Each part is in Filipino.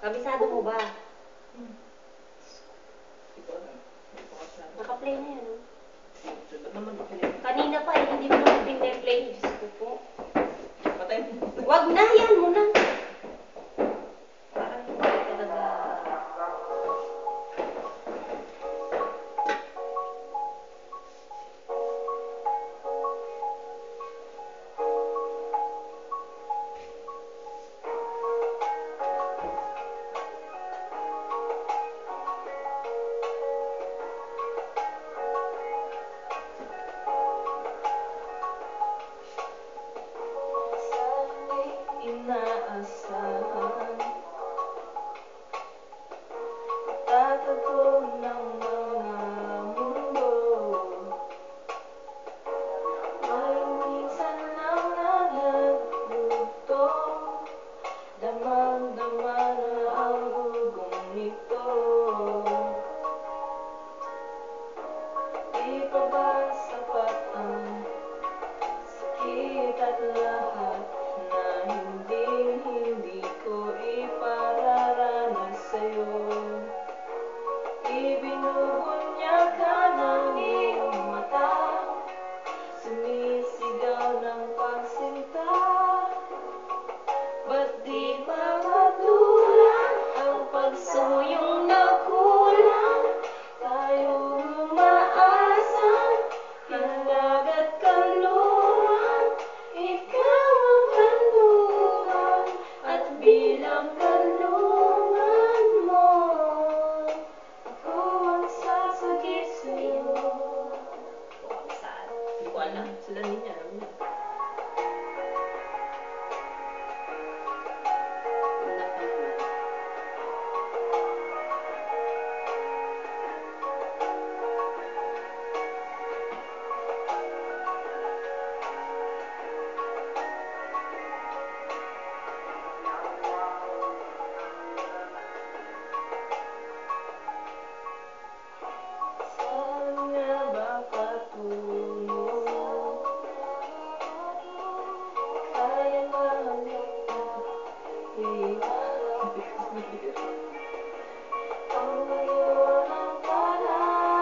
Kabisado mo ba? Ito na. Naka-play na yan, no? Ba't naman makinig? Kanina pa eh, hindi mo naman din-play. Diyos ko po. Patay mo. Wag na, yan mo na. Parang hindi talaga. Inaasahan tatagpo ng mga mundo. May minsan lang na nagbuto, damang-dama na ang hugong nito. Di pa ba sapat ang sakit at lahat na hindi ko ipararanas sa'yo? Ibinubunyag ka ng iyong mata, sumisigaw ng pagsinta. Ba't di matulang ang pagsuyong na kulang? Tayo umaasa, hinag at kaluhan. Ikaw ang kanlungan at bilang kanlungan mo, ako ang sasagip sa'yo. Hindi ko alam. Sila niya, alam niya. Una pa naman. Saan nga ba patungo? Kaya ba ang ngayon ang palalahay?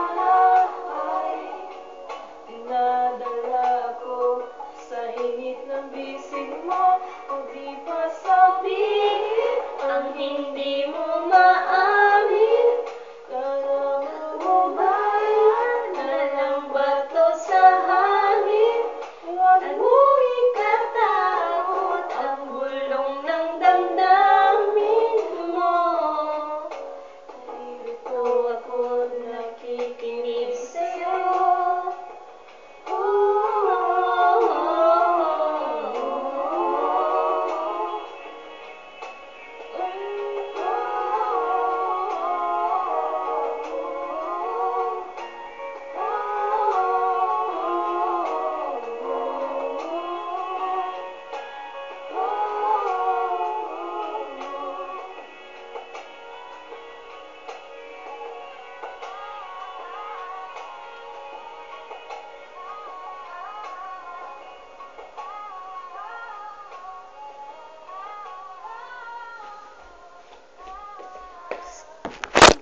Dinadala ko sa init ng bisig mo, o di pa sabihin ang hindi mo maamin. Kala mo ba yan na lang bato sa hangin? Huwag mo ikatakot ang bulong ng damdamin mo. Narito ako nakikinig sa'yo.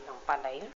Lang pala yun.